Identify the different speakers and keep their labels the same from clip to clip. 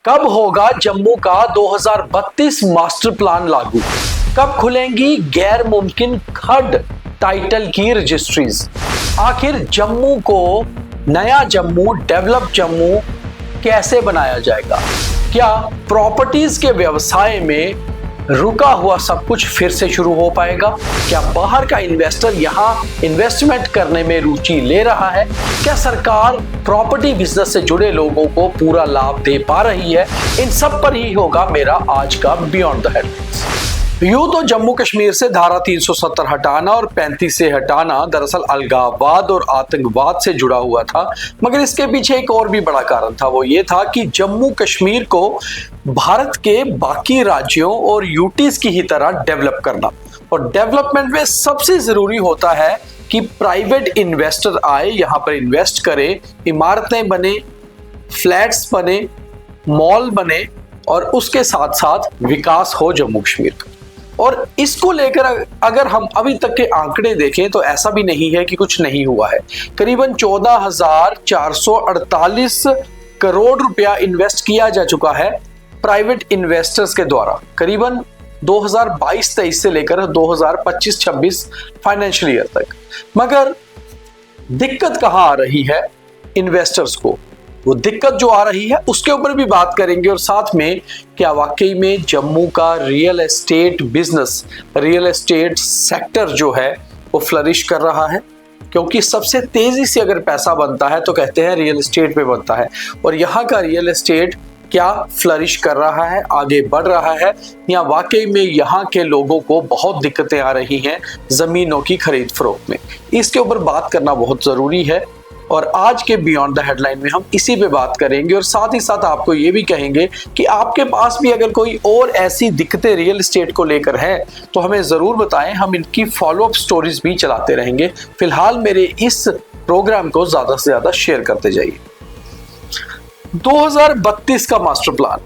Speaker 1: कब होगा जम्मू का 2032 मास्टर प्लान लागू? कब खुलेंगी गैर मुमकिन खड टाइटल की रजिस्ट्रीज? आखिर जम्मू को नया जम्मू, डेवलप जम्मू कैसे बनाया जाएगा? क्या प्रॉपर्टीज के व्यवसाय में रुका हुआ सब कुछ फिर से शुरू हो पाएगा? क्या बाहर का इन्वेस्टर यहां इन्वेस्टमेंट करने में रुचि ले रहा है? क्या सरकार प्रॉपर्टी बिजनेस से जुड़े लोगों को पूरा लाभ दे पा रही है? इन सब पर ही होगा मेरा आज का बियॉन्ड द हेडलाइंस। यूं तो जम्मू कश्मीर से धारा 370 हटाना और 35 से हटाना दरअसल अलगाववाद और आतंकवाद से जुड़ा हुआ था, मगर इसके पीछे एक और भी बड़ा कारण था। वो ये था कि जम्मू कश्मीर को भारत के बाकी राज्यों और यूटीज की ही तरह डेवलप करना, और डेवलपमेंट में सबसे जरूरी होता है कि प्राइवेट इन्वेस्टर आए, यहाँ पर इन्वेस्ट करे, इमारतें बने, फ्लैट्स बने, मॉल बने और उसके साथ साथ विकास हो जम्मू कश्मीर का। और इसको लेकर अगर हम अभी तक के आंकड़े देखें तो ऐसा भी नहीं है कि कुछ नहीं हुआ है। करीबन 14,448 करोड़ रुपया इन्वेस्ट किया जा चुका है प्राइवेट इन्वेस्टर्स के द्वारा, करीबन 2022-23 से लेकर 2025-26 फाइनेंशियल ईयर तक। मगर दिक्कत कहां आ रही है इन्वेस्टर्स को? वो दिक्कत जो आ रही है उसके ऊपर भी बात करेंगे, और साथ में क्या वाकई में जम्मू का real estate business, real estate sector जो है वो फ्लरिश कर रहा है? क्योंकि सबसे तेजी से अगर पैसा बनता है तो कहते हैं रियल एस्टेट पे बनता है, और यहाँ का रियल एस्टेट क्या फ्लरिश कर रहा है, आगे बढ़ रहा है, या वाकई में यहाँ के लोगों को बहुत दिक्कतें आ रही हैं जमीनों की खरीद फरोख्त में? इसके ऊपर बात करना बहुत जरूरी है, और आज के बियॉन्ड द हेडलाइन में हम इसी पे बात करेंगे। और साथ ही साथ आपको ये भी कहेंगे कि आपके पास भी अगर कोई और ऐसी दिक्कतें रियल एस्टेट को लेकर है तो हमें जरूर बताएं, हम इनकी फॉलोअप स्टोरीज भी चलाते रहेंगे। फिलहाल मेरे इस प्रोग्राम को ज्यादा से ज्यादा शेयर करते जाइए। 2032 का मास्टर प्लान,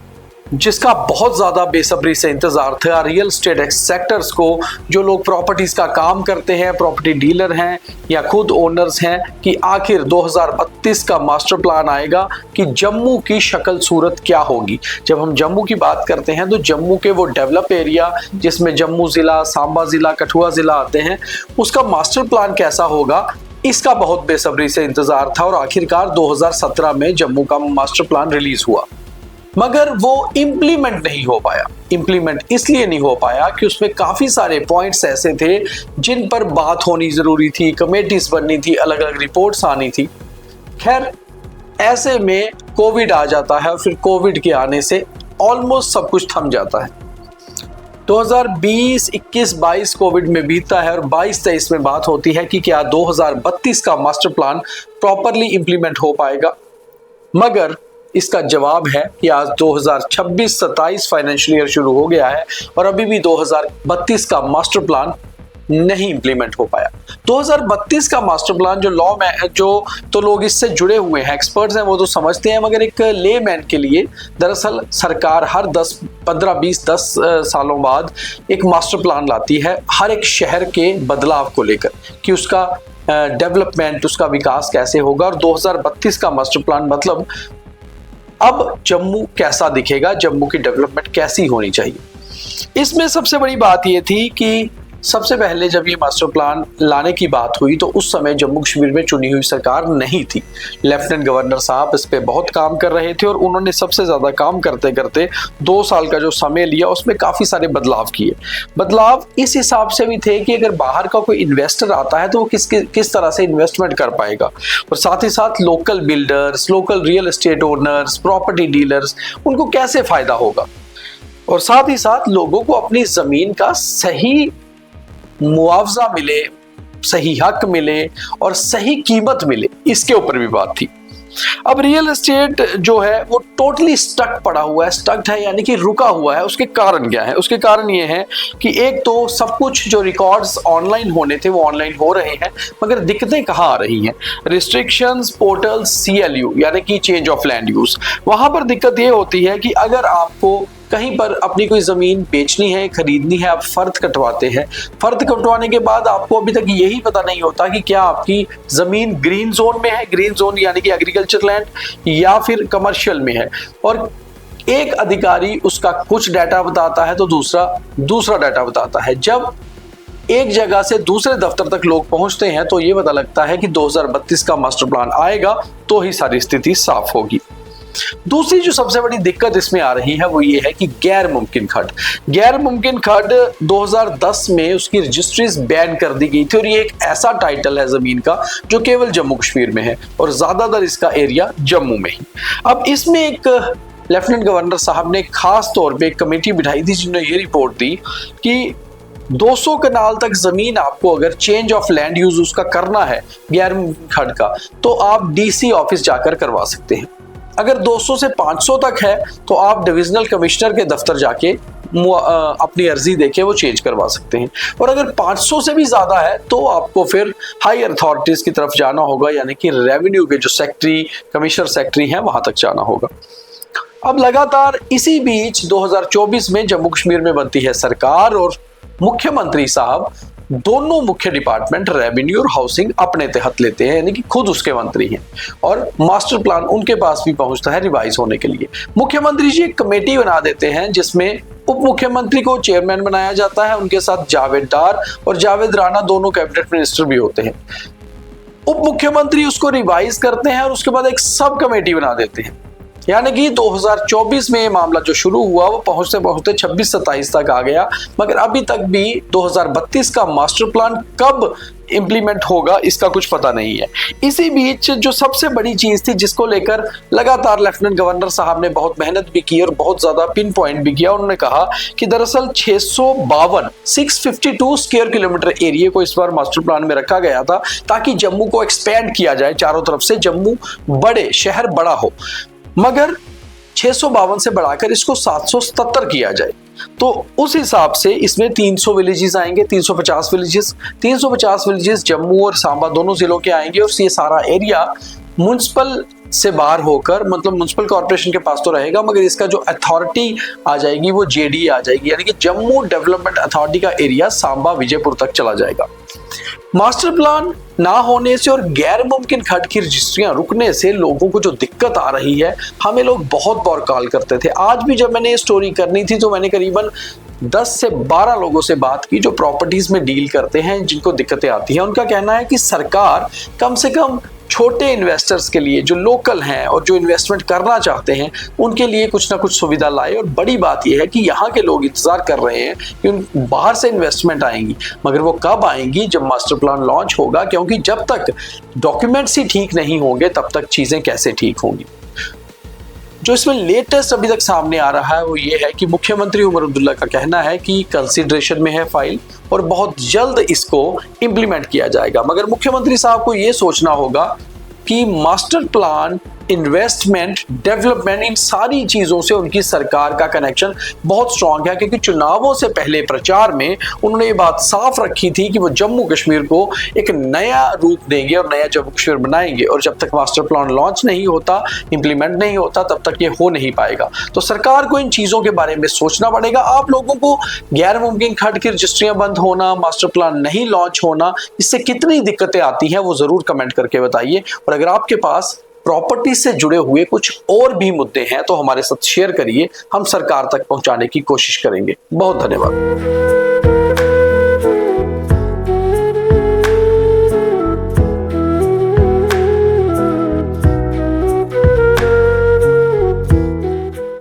Speaker 1: जिसका बहुत ज्यादा बेसब्री से इंतजार था रियल एस्टेट सेक्टर्स को, जो लोग प्रॉपर्टीज का काम करते हैं, प्रॉपर्टी डीलर हैं या खुद ओनर्स हैं, कि आखिर 2032 का मास्टर प्लान आएगा कि जम्मू की शक्ल सूरत क्या होगी। जब हम जम्मू की बात करते हैं तो जम्मू के वो डेवलप एरिया जिसमें जम्मू जिला, सांबा जिला, कठुआ जिला आते हैं, उसका मास्टर प्लान कैसा होगा, इसका बहुत बेसब्री से इंतजार था। और आखिरकार 2017 में जम्मू का मास्टर प्लान रिलीज हुआ, मगर वो इम्प्लीमेंट नहीं हो पाया। इम्प्लीमेंट इसलिए नहीं हो पाया कि उसमें काफी सारे पॉइंट्स ऐसे थे जिन पर बात होनी जरूरी थी, कमेटीज बननी थी, अलग अलग रिपोर्ट्स आनी थी। खैर, ऐसे में कोविड आ जाता है, और फिर कोविड के आने से ऑलमोस्ट सब कुछ थम जाता है। 2020, 21, 22 कोविड में बीतता है, और 22-23 में बात होती है कि क्या 2032 का मास्टर प्लान प्रॉपरली इंप्लीमेंट हो पाएगा। मगर इसका जवाब है कि आज 2026-27 फाइनेंशियल ईयर शुरू हो गया है और अभी भी 2032 का मास्टर प्लान नहीं इंप्लीमेंट हो पाया। 2032 का मास्टर प्लान जो लॉ में जो तो लोग इससे जुड़े हुए हैं, एक्सपर्ट्स हैं, वो तो समझते हैं, मगर एक लेमैन के लिए दरअसल सरकार हर 10, 15, 20, 10 सालों बाद एक मास्टर प्लान लाती है हर एक शहर के बदलाव को लेकर, कि उसका डेवलपमेंट, उसका विकास कैसे होगा। और 2032 का मास्टर प्लान मतलब अब जम्मू कैसा दिखेगा, जम्मू की डेवलपमेंट कैसी होनी चाहिए। इसमें सबसे बड़ी बात यह थी कि सबसे पहले जब ये मास्टर प्लान लाने की बात हुई तो उस समय जम्मू कश्मीर में चुनी हुई सरकार नहीं थी। लेफ्टिनेंट गवर्नर साहब इस पे बहुत काम कर रहे थे, और उन्होंने सबसे ज्यादा काम करते करते 2 साल का जो समय लिया उसमें काफी सारे बदलाव किए। बदलाव इस हिसाब से भी थे कि अगर बाहर का कोई इन्वेस्टर आता है तो वो किस तरह से इन्वेस्टमेंट कर पाएगा, और साथ ही साथ local builders, local real estate owners, property dealers, उनको कैसे फायदा होगा, और साथ ही साथ लोगों को अपनी जमीन का सही मुआवजा मिले, सही हक मिले और सही कीमत मिले, इसके ऊपर भी बात थी। अब रियल एस्टेट जो है वो टोटली स्टक पड़ा हुआ है, स्टक है यानी कि रुका हुआ है। उसके कारण क्या है? उसके कारण ये है कि एक तो सब कुछ जो रिकॉर्ड्स ऑनलाइन होने थे वो ऑनलाइन हो रहे हैं, मगर दिक्कतें कहाँ आ रही हैं? रिस्ट्रिक्शंस पोर्टल CLU यानी कि चेंज ऑफ लैंड यूज, वहां पर दिक्कत ये होती है कि अगर आपको कहीं पर अपनी कोई जमीन बेचनी है, खरीदनी है, आप फर्द कटवाते हैं। फर्द कटवाने के बाद आपको अभी तक यही पता नहीं होता कि क्या आपकी जमीन ग्रीन जोन में है, ग्रीन जोन यानी कि एग्रीकल्चर लैंड, या फिर कमर्शियल में है, और एक अधिकारी उसका कुछ डाटा बताता है तो दूसरा डाटा बताता है। जब एक जगह से दूसरे दफ्तर तक लोग पहुंचते हैं तो ये पता लगता है कि 2032 का मास्टर प्लान आएगा तो ही सारी स्थिति साफ होगी। दूसरी जो सबसे बड़ी दिक्कत इसमें आ रही है वो ये है कि गैर मुमकिन खड्ड 2010 में उसकी रजिस्ट्रीज बैन कर दी गई थी और ये एक ऐसा टाइटल है जमीन का जो केवल जम्मू कश्मीर में है और ज्यादातर इसका एरिया जम्मू में ही। अब इसमें एक लेफ्टिनेंट गवर्नर साहब ने खास तौर पे एक कमेटी बिठाई थी जिन्होंने ये रिपोर्ट दी कि 200 कनाल तक जमीन आपको अगर चेंज ऑफ लैंड यूज उसका करना है गैर मुमकिन खड्ड का तो आप डीसी ऑफिस जाकर करवा सकते हैं। अगर 200 से 500 तक है तो आप डिविजनल कमिश्नर के दफ्तर जाके अपनी अर्जी देके वो चेंज करवा सकते हैं और अगर 500 से भी ज्यादा है तो आपको फिर हाई अथॉरिटीज की तरफ जाना होगा, यानी कि रेवेन्यू के जो सेक्रेटरी कमिश्नर सेक्रेटरी हैं वहां तक जाना होगा। अब लगातार इसी बीच 2024 में जम्मू कश्मीर में बनती है सरकार और मुख्यमंत्री साहब दोनों मुख्य डिपार्टमेंट रेवेन्यू और हाउसिंग अपने तहत लेते हैं, यानी कि खुद उसके मंत्री हैं और मास्टर प्लान उनके पास भी पहुंचता है रिवाइज होने के लिए। मुख्यमंत्री जी एक कमेटी बना देते हैं जिसमें उप मुख्यमंत्री को चेयरमैन बनाया जाता है, उनके साथ जावेद डार और जावेद राणा दोनों कैबिनेट मिनिस्टर भी होते हैं। उप मुख्यमंत्री उसको रिवाइज करते हैं और उसके बाद एक सब कमेटी बना देते हैं, यानी कि 2024 में ये मामला जो शुरू हुआ वो पहुंचते पहुंचते 26-27 तक आ गया, मगर अभी तक भी 2032 का मास्टर प्लान कब इंप्लीमेंट होगा इसका कुछ पता नहीं है। इसी बीच जो सबसे बड़ी चीज थी जिसको लेकर लगातार लेफ्टिनेंट गवर्नर साहब ने बहुत मेहनत भी की और बहुत ज्यादा पिन पॉइंट भी किया, उन्होंने कहा कि दरअसल 652 स्क्वायर किलोमीटर एरिया को इस बार मास्टर प्लान में रखा गया था ताकि जम्मू को एक्सपैंड किया जाए, चारों तरफ से जम्मू बड़े शहर बड़ा हो, मगर 652 से बढ़ाकर इसको 777 किया जाए। तो उस हिसाब से इसमें 300 विलेजेस आएंगे, 350 विलेजेस जम्मू और सांबा दोनों जिलों के आएंगे और ये सारा एरिया म्युनिसिपल से बाहर होकर, मतलब म्युनिसिपल कॉर्पोरेशन के पास तो रहेगा मगर इसका जो अथॉरिटी आ जाएगी वो जेडी आ जाएगी, यानी कि जम्मू डेवलपमेंट अथॉरिटी का एरिया सांबा विजयपुर तक चला जाएगा। मास्टर प्लान ना होने से और गैर मुमकिन खड्ड की रजिस्ट्रियां रुकने से लोगों को जो दिक्कत आ रही है, हमें लोग बहुत बार कॉल करते थे। आज भी जब मैंने ये स्टोरी करनी थी तो मैंने करीबन 10 से 12 लोगों से बात की जो प्रॉपर्टीज में डील करते हैं, जिनको दिक्कतें आती हैं। उनका कहना है कि सरकार कम से कम छोटे इन्वेस्टर्स के लिए जो लोकल हैं और जो इन्वेस्टमेंट करना चाहते हैं उनके लिए कुछ ना कुछ सुविधा लाए। और बड़ी बात यह है कि यहाँ के लोग इंतजार कर रहे हैं कि बाहर से इन्वेस्टमेंट आएंगी, मगर वो कब आएंगी? जब मास्टर प्लान लॉन्च होगा, क्योंकि जब तक डॉक्यूमेंट्स ही ठीक नहीं होंगे तब तक चीजें कैसे ठीक होंगी। जो इसमें लेटेस्ट अभी तक सामने आ रहा है वो ये है कि मुख्यमंत्री उमर अब्दुल्ला का कहना है कि कंसीडरेशन में है फाइल और बहुत जल्द इसको इंप्लीमेंट किया जाएगा, मगर मुख्यमंत्री साहब को ये सोचना होगा कि मास्टर प्लान, इन्वेस्टमेंट, डेवलपमेंट, इन सारी चीजों से उनकी सरकार का कनेक्शन बहुत स्ट्रांग है, क्योंकि चुनावों से पहले प्रचार में उन्होंने ये बात साफ रखी थी कि वो जम्मू कश्मीर को एक नया रूप देंगे और नया जम्मू कश्मीर बनाएंगे। और जब तक मास्टर प्लान लॉन्च नहीं होता, इंप्लीमेंट नहीं होता, तब तक ये हो नहीं पाएगा। तो सरकार को इन चीजों के बारे में सोचना पड़ेगा। आप लोगों को गैर मुमकिन खड्ड की रजिस्ट्रियां बंद होना, मास्टर प्लान नहीं लॉन्च होना, इससे कितनी दिक्कतें आती हैं वो जरूर कमेंट करके बताइए। और अगर आपके पास प्रॉपर्टी से जुड़े हुए कुछ और भी मुद्दे हैं तो हमारे साथ शेयर करिए, हम सरकार तक पहुंचाने की कोशिश करेंगे। बहुत धन्यवाद।